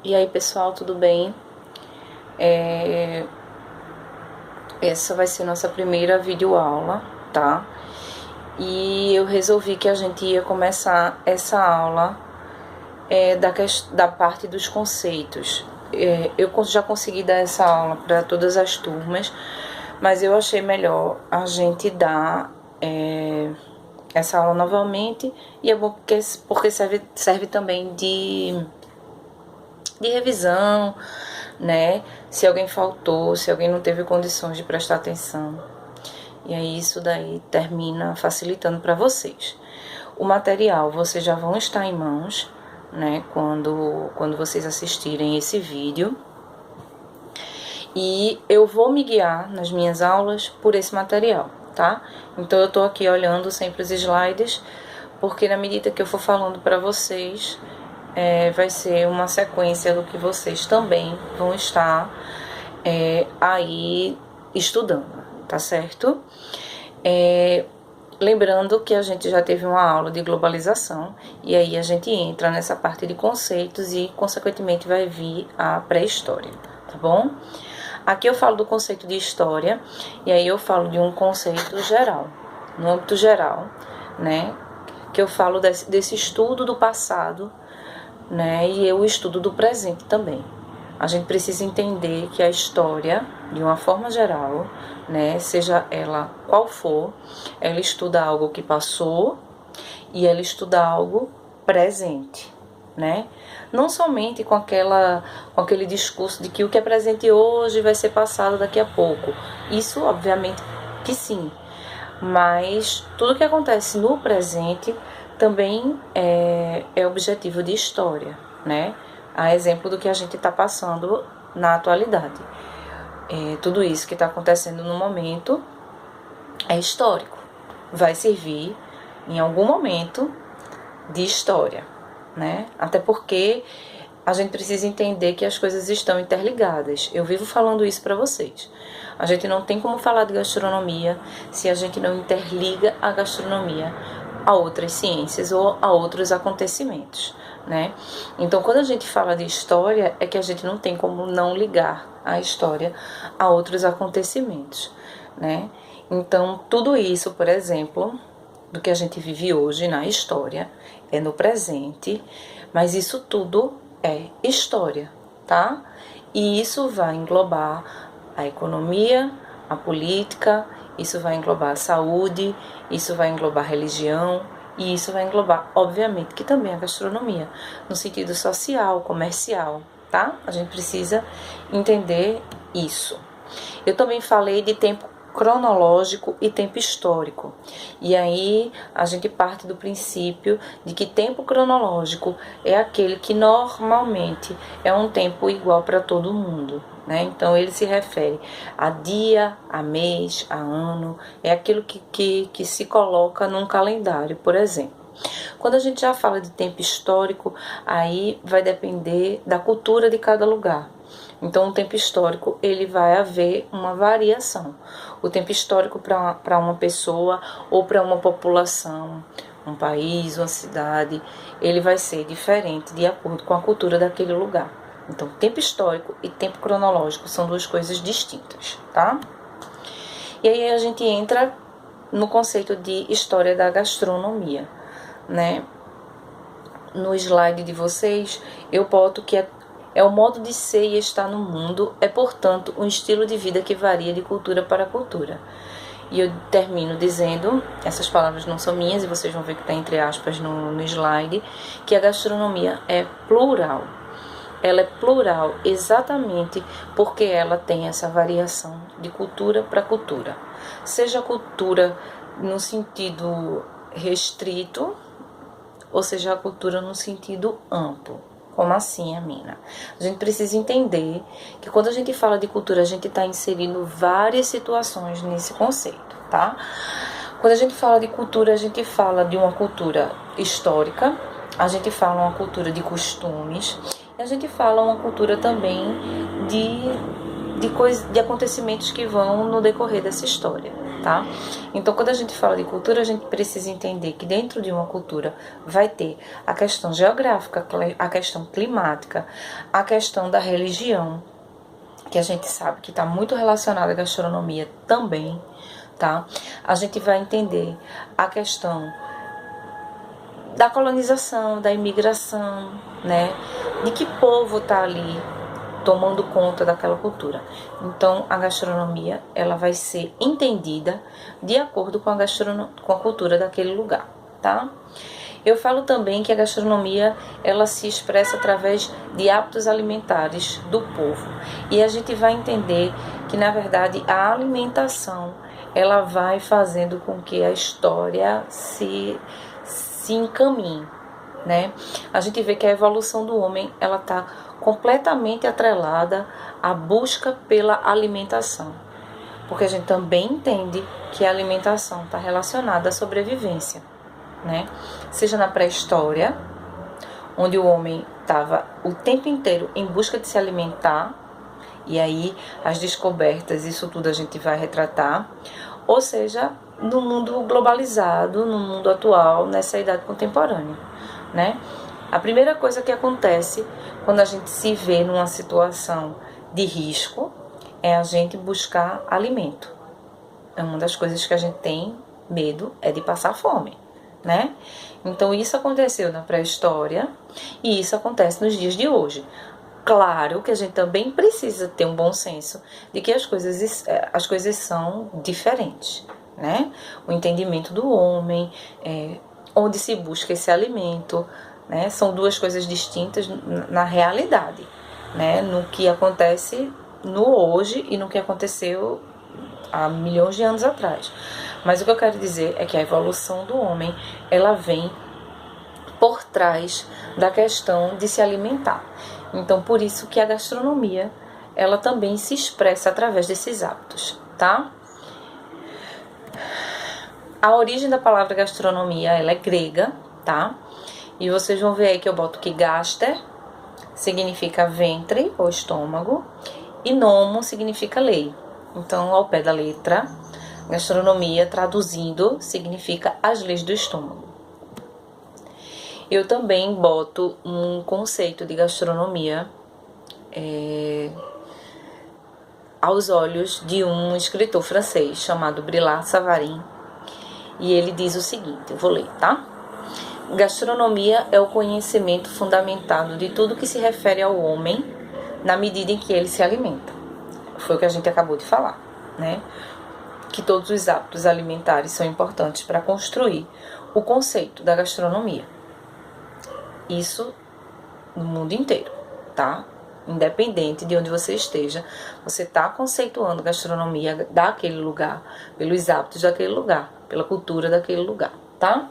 E aí, pessoal, tudo bem? Essa vai ser nossa primeira videoaula, tá? E eu resolvi que a gente ia começar essa aula da parte dos conceitos. Eu já consegui dar essa aula para todas as turmas, mas eu achei melhor a gente dar essa aula novamente, e é bom porque serve também de revisão, né? Se alguém faltou, se alguém não teve condições de prestar atenção. E aí isso daí termina facilitando para vocês. O material vocês já vão estar em mãos, né? Quando vocês assistirem esse vídeo. E eu vou me guiar nas minhas aulas por esse material, tá? Então eu tô aqui olhando sempre os slides, porque na medida que eu for falando para vocês, vai ser uma sequência do que vocês também vão estar aí estudando, tá certo? Lembrando que a gente já teve uma aula de globalização, e aí a gente entra nessa parte de conceitos e, consequentemente, vai vir a pré-história, tá bom? Aqui eu falo do conceito de história, e aí eu falo de um conceito geral, no âmbito geral, né? Que eu falo desse estudo do passado, né, e o estudo do presente também. A gente precisa entender que a história, de uma forma geral, né, seja ela qual for, ela estuda algo que passou e ela estuda algo presente, né? Não somente com aquele discurso de que o que é presente hoje vai ser passado daqui a pouco. Isso, obviamente, que sim. Mas tudo que acontece no presente também é objetivo de história, né? A exemplo do que a gente está passando na atualidade. Tudo isso que está acontecendo no momento é histórico. Vai servir, em algum momento, de história, né? Até porque a gente precisa entender que as coisas estão interligadas. Eu vivo falando isso para vocês. A gente não tem como falar de gastronomia se a gente não interliga a gastronomia a outras ciências ou a outros acontecimentos, né? Então, quando a gente fala de história, é que a gente não tem como não ligar a história a outros acontecimentos, né? Então, tudo isso, por exemplo, do que a gente vive hoje na história, é no presente, mas isso tudo é história, tá? E isso vai englobar a economia, a política, isso vai englobar a saúde, isso vai englobar a religião, e isso vai englobar, obviamente, que também a gastronomia, no sentido social, comercial, tá? A gente precisa entender isso. Eu também falei de tempo cronológico e tempo histórico. E aí a gente parte do princípio de que tempo cronológico é aquele que normalmente é um tempo igual para todo mundo, né? Então ele se refere a dia, a mês, a ano, é aquilo que se coloca num calendário, por exemplo. Quando a gente já fala de tempo histórico, aí vai depender da cultura de cada lugar. Então, o tempo histórico, ele vai haver uma variação. O tempo histórico para uma pessoa ou para uma população, um país, uma cidade, ele vai ser diferente de acordo com a cultura daquele lugar. Então, tempo histórico e tempo cronológico são duas coisas distintas, tá? E aí a gente entra no conceito de história da gastronomia, né? No slide de vocês, eu boto que é o modo de ser e estar no mundo, é, portanto, um estilo de vida que varia de cultura para cultura. E eu termino dizendo, essas palavras não são minhas, e vocês vão ver que está entre aspas no slide, que a gastronomia é plural. Ela é plural exatamente porque ela tem essa variação de cultura para cultura. Seja cultura no sentido restrito, ou seja, a cultura no sentido amplo. Como assim, Amina? A gente precisa entender que quando a gente fala de cultura, a gente está inserindo várias situações nesse conceito, tá? Quando a gente fala de cultura, a gente fala de uma cultura histórica, a gente fala uma cultura de costumes, e a gente fala uma cultura também de acontecimentos que vão no decorrer dessa história, tá? Então, quando a gente fala de cultura, a gente precisa entender que dentro de uma cultura vai ter a questão geográfica, a questão climática, a questão da religião, que a gente sabe que está muito relacionada à gastronomia também, tá? A gente vai entender a questão da colonização, da imigração, né? De que povo está ali tomando conta daquela cultura. Então, a gastronomia, ela vai ser entendida de acordo com a cultura daquele lugar, tá? Eu falo também que a gastronomia, ela se expressa através de hábitos alimentares do povo. E a gente vai entender que, na verdade, a alimentação, ela vai fazendo com que a história se encaminhe, né? A gente vê que a evolução do homem, ela está completamente atrelada à busca pela alimentação, porque a gente também entende que a alimentação está relacionada à sobrevivência, né? Seja na pré-história, onde o homem estava o tempo inteiro em busca de se alimentar, e aí as descobertas, isso tudo a gente vai retratar, ou seja, no mundo globalizado, no mundo atual, nessa idade contemporânea, né? A primeira coisa que acontece quando a gente se vê numa situação de risco é a gente buscar alimento. É uma das coisas que a gente tem medo, é de passar fome, né? Então isso aconteceu na pré-história e isso acontece nos dias de hoje. Claro que a gente também precisa ter um bom senso de que as coisas são diferentes, né? O entendimento do homem, onde se busca esse alimento, né? São duas coisas distintas na realidade, né? No que acontece no hoje e no que aconteceu há milhões de anos atrás. Mas o que eu quero dizer é que a evolução do homem, ela vem por trás da questão de se alimentar. Então, por isso que a gastronomia, ela também se expressa através desses hábitos, tá? A origem da palavra gastronomia, ela é grega, tá? E vocês vão ver aí que eu boto que gaster significa ventre ou estômago e nomo significa lei. Então, ao pé da letra, gastronomia, traduzindo, significa as leis do estômago. Eu também boto um conceito de gastronomia aos olhos de um escritor francês chamado Brillard Savarin. E ele diz o seguinte, eu vou ler, tá? Gastronomia é o conhecimento fundamentado de tudo que se refere ao homem na medida em que ele se alimenta. Foi o que a gente acabou de falar, né? Que todos os hábitos alimentares são importantes para construir o conceito da gastronomia. Isso no mundo inteiro, tá? Independente de onde você esteja, você está conceituando gastronomia daquele lugar, pelos hábitos daquele lugar, pela cultura daquele lugar, tá?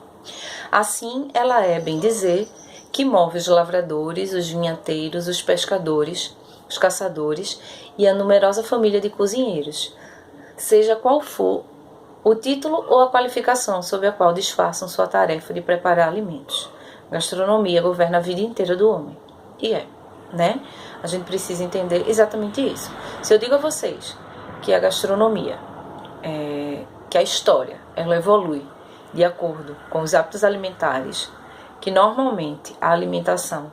Assim, ela é, bem dizer, que move os lavradores, os vinhateiros, os pescadores, os caçadores e a numerosa família de cozinheiros, seja qual for o título ou a qualificação sob a qual disfarçam sua tarefa de preparar alimentos. Gastronomia governa a vida inteira do homem. E né? A gente precisa entender exatamente isso. Se eu digo a vocês que a gastronomia, que a história, ela evolui de acordo com os hábitos alimentares, que normalmente a alimentação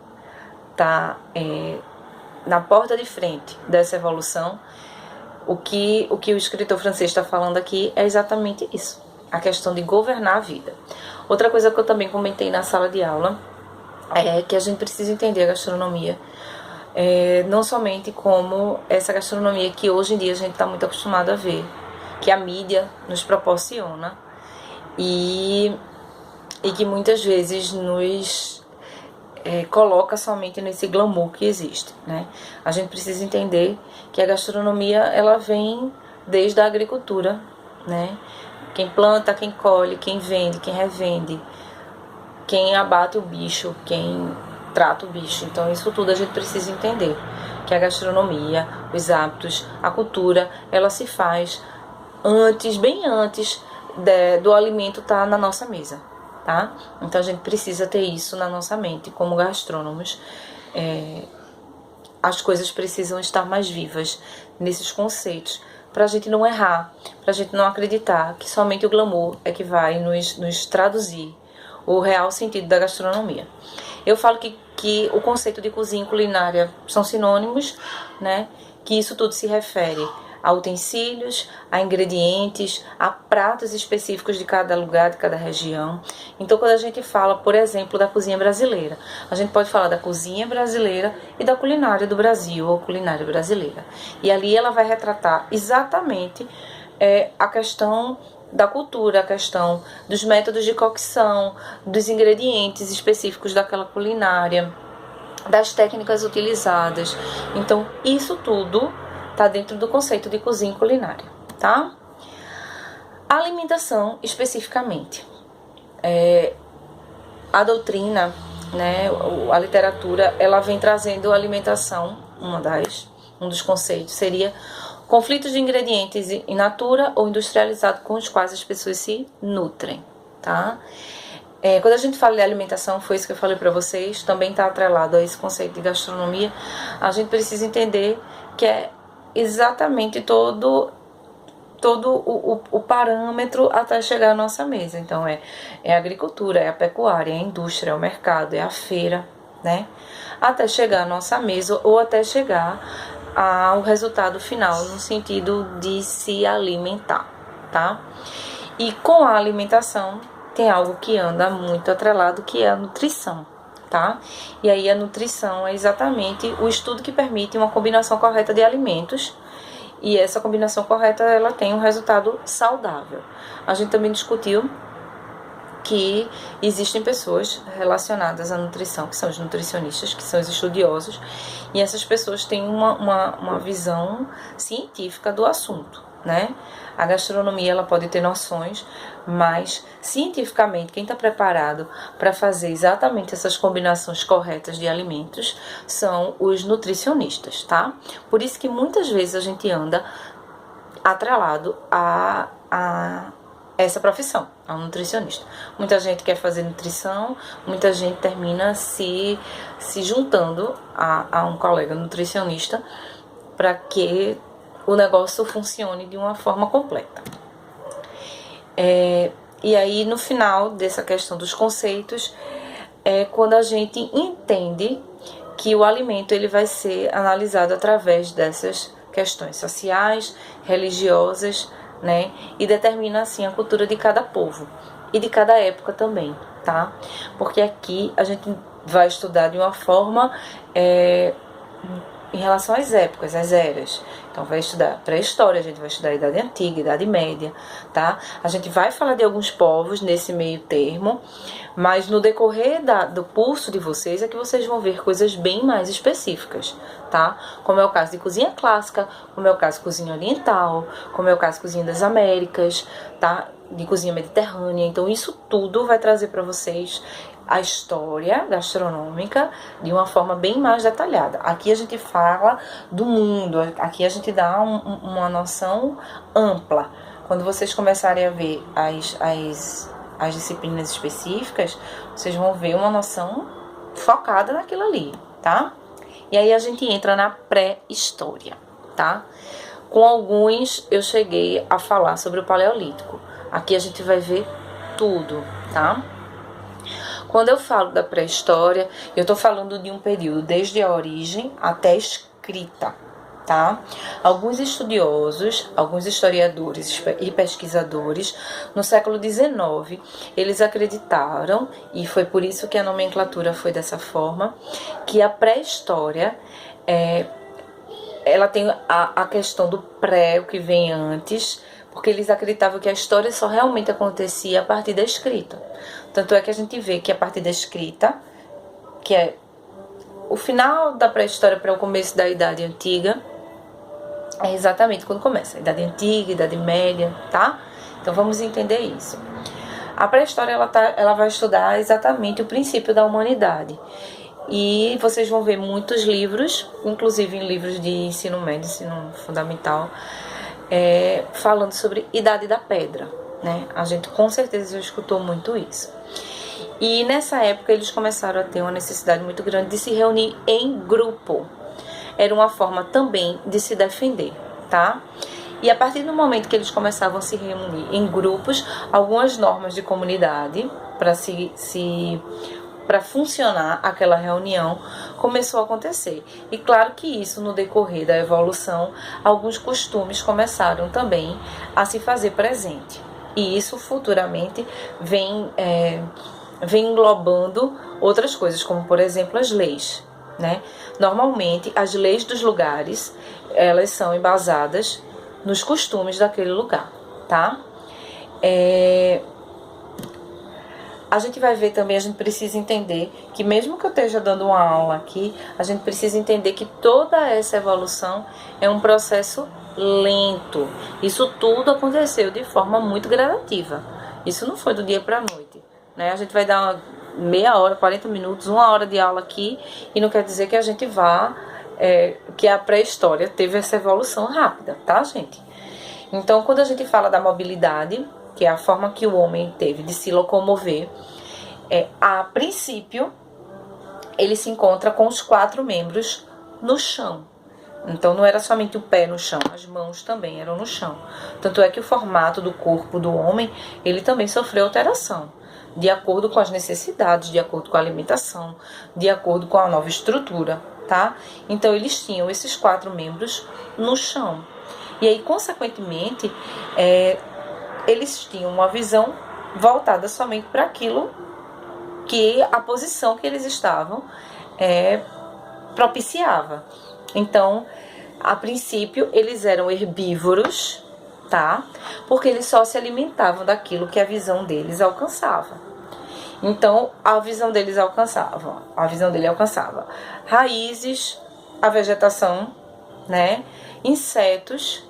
está na porta de frente dessa evolução, o que o escritor francês está falando aqui é exatamente isso, a questão de governar a vida. Outra coisa que eu também comentei na sala de aula é que a gente precisa entender a gastronomia, não somente como essa gastronomia que hoje em dia a gente está muito acostumado a ver, que a mídia nos proporciona e que muitas vezes nos coloca somente nesse glamour que existe, né? A gente precisa entender que a gastronomia, ela vem desde a agricultura, né? Quem planta, quem colhe, quem vende, quem revende, quem abate o bicho, quem trata o bicho. Então isso tudo a gente precisa entender, que a gastronomia, os hábitos, a cultura, ela se faz antes, bem antes do alimento estar na nossa mesa, tá? Então a gente precisa ter isso na nossa mente como gastrônomos. As coisas precisam estar mais vivas nesses conceitos pra gente não errar, pra gente não acreditar que somente o glamour é que vai nos traduzir o real sentido da gastronomia. Eu falo que o conceito de cozinha e culinária são sinônimos, né? Que isso tudo se refere a utensílios, a ingredientes, a pratos específicos de cada lugar, de cada região. Então, quando a gente fala, por exemplo, da cozinha brasileira, a gente pode falar da cozinha brasileira e da culinária do Brasil, ou culinária brasileira. E ali ela vai retratar exatamente a questão da cultura, a questão dos métodos de cocção, dos ingredientes específicos daquela culinária, das técnicas utilizadas. Então, isso tudo está dentro do conceito de cozinha e culinária, tá? A alimentação, especificamente. A doutrina, né, a literatura, ela vem trazendo a alimentação, um dos conceitos seria conflitos de ingredientes in natura ou industrializado com os quais as pessoas se nutrem, tá? Quando a gente fala de alimentação, foi isso que eu falei para vocês, também está atrelado a esse conceito de gastronomia. A gente precisa entender que é exatamente todo o parâmetro até chegar à nossa mesa. Então é a agricultura, é a pecuária, é a indústria, é o mercado, é a feira, né? Até chegar à nossa mesa ou até chegar ao resultado final, no sentido de se alimentar, tá? E com a alimentação tem algo que anda muito atrelado, que é a nutrição, tá? E aí a nutrição é exatamente o estudo que permite uma combinação correta de alimentos, e essa combinação correta, ela tem um resultado saudável. A gente também discutiu que existem pessoas relacionadas à nutrição, que são os nutricionistas, que são os estudiosos, e essas pessoas têm uma visão científica do assunto, né? A gastronomia, ela pode ter noções, mas cientificamente quem está preparado para fazer exatamente essas combinações corretas de alimentos são os nutricionistas, tá? Por isso que muitas vezes a gente anda atrelado a essa profissão, a um nutricionista. Muita gente quer fazer nutrição, muita gente termina se juntando a um colega nutricionista para que o negócio funcione de uma forma completa. E aí, no final dessa questão dos conceitos, é quando a gente entende que o alimento ele vai ser analisado através dessas questões sociais, religiosas, né? E determina assim a cultura de cada povo e de cada época também, tá? Porque aqui a gente vai estudar de uma forma em relação às épocas, às eras. Então vai estudar pré-história, a gente vai estudar a Idade Antiga, Idade Média, tá? A gente vai falar de alguns povos nesse meio termo, mas no decorrer do curso de vocês é que vocês vão ver coisas bem mais específicas, tá? Como é o caso de cozinha clássica, como é o caso de cozinha oriental, como é o caso de cozinha das Américas, tá? De cozinha mediterrânea. Então isso tudo vai trazer para vocês a história gastronômica de uma forma bem mais detalhada. Aqui a gente fala do mundo, aqui a gente dá uma noção ampla. Quando vocês começarem a ver as disciplinas específicas, vocês vão ver uma noção focada naquilo ali, tá? E aí a gente entra na pré-história, tá? Com alguns eu cheguei a falar sobre o Paleolítico. Aqui a gente vai ver tudo, tá? Quando eu falo da pré-história, eu estou falando de um período desde a origem até a escrita, tá? Alguns estudiosos, alguns historiadores e pesquisadores, no século XIX, eles acreditaram, e foi por isso que a nomenclatura foi dessa forma, que a pré-história ela tem a questão do pré, o que vem antes, porque eles acreditavam que a história só realmente acontecia a partir da escrita. Tanto é que a gente vê que a partir da escrita, que é o final da pré-história para o começo da Idade Antiga, é exatamente quando começa. Idade Antiga, Idade Média, tá? Então vamos entender isso. A pré-história ela vai estudar exatamente o princípio da humanidade. E vocês vão ver muitos livros, inclusive em livros de ensino médio, ensino fundamental, falando sobre Idade da Pedra, né? A gente com certeza já escutou muito isso. E nessa época eles começaram a ter uma necessidade muito grande de se reunir em grupo. Era uma forma também de se defender, tá? E a partir do momento que eles começavam a se reunir em grupos, algumas normas de comunidade para funcionar aquela reunião começou a acontecer. E claro que isso, no decorrer da evolução, alguns costumes começaram também a se fazer presente. E isso futuramente vem englobando outras coisas, como por exemplo as leis, né? Normalmente as leis dos lugares, elas são embasadas nos costumes daquele lugar, tá? A gente vai ver também, a gente precisa entender que mesmo que eu esteja dando uma aula aqui, a gente precisa entender que toda essa evolução é um processo lento. Isso tudo aconteceu de forma muito gradativa. Isso não foi do dia para a noite, né? A gente vai dar meia hora, 40 minutos, uma hora de aula aqui, e não quer dizer que a gente vá, que a pré-história teve essa evolução rápida, tá, gente? Então, quando a gente fala da mobilidade, que é a forma que o homem teve de se locomover, a princípio, ele se encontra com os 4 membros no chão. Então, não era somente o pé no chão, as mãos também eram no chão. Tanto é que o formato do corpo do homem, ele também sofreu alteração, de acordo com as necessidades, de acordo com a alimentação, de acordo com a nova estrutura, tá? Então, eles tinham esses 4 membros no chão. E aí, consequentemente, eles tinham uma visão voltada somente para aquilo que a posição que eles estavam propiciava. Então, a princípio, eles eram herbívoros, tá? Porque eles só se alimentavam daquilo que a visão deles alcançava. Então, a visão dele alcançava raízes, a vegetação, né? Insetos.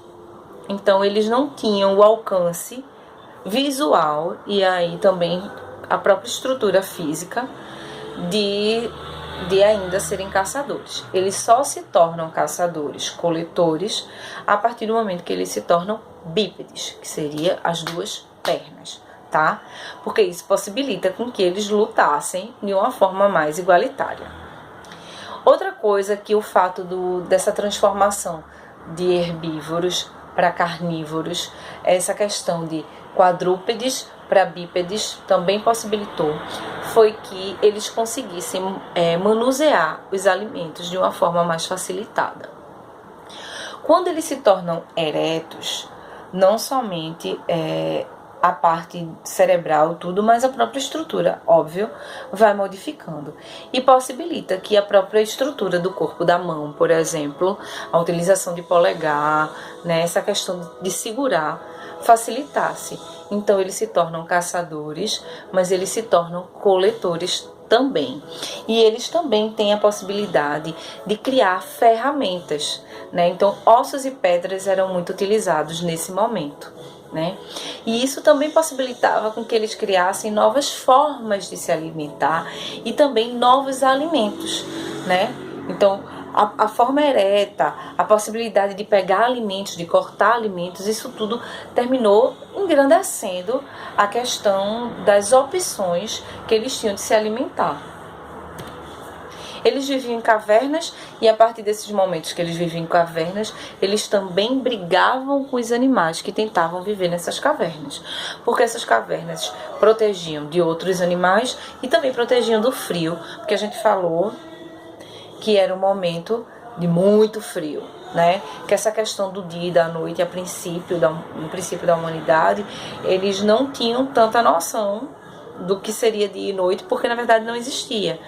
Então, eles não tinham o alcance visual e aí também a própria estrutura física de ainda serem caçadores. Eles só se tornam caçadores, coletores, a partir do momento que eles se tornam bípedes, que seria as 2 pernas, tá? Porque isso possibilita com que eles lutassem de uma forma mais igualitária. Outra coisa que o fato dessa transformação de herbívoros para carnívoros, essa questão de quadrúpedes para bípedes também possibilitou, foi que eles conseguissem manusear os alimentos de uma forma mais facilitada. Quando eles se tornam eretos, não somente a parte cerebral, tudo, mas a própria estrutura, óbvio, vai modificando. E possibilita que a própria estrutura do corpo da mão, por exemplo, a utilização de polegar, né, essa questão de segurar, facilitasse. Então eles se tornam caçadores, mas eles se tornam coletores também. E eles também têm a possibilidade de criar ferramentas, né? Então ossos e pedras eram muito utilizados nesse momento, né? E isso também possibilitava com que eles criassem novas formas de se alimentar e também novos alimentos, né? Então a forma ereta, a possibilidade de pegar alimentos, de cortar alimentos, isso tudo terminou engrandecendo a questão das opções que eles tinham de se alimentar. Eles viviam em cavernas e a partir desses momentos que eles viviam em cavernas, eles também brigavam com os animais que tentavam viver nessas cavernas. Porque essas cavernas protegiam de outros animais e também protegiam do frio, porque a gente falou que era um momento de muito frio, né? Que essa questão do dia e da noite, no princípio da humanidade, eles não tinham tanta noção do que seria dia e noite, porque na verdade não existia, né?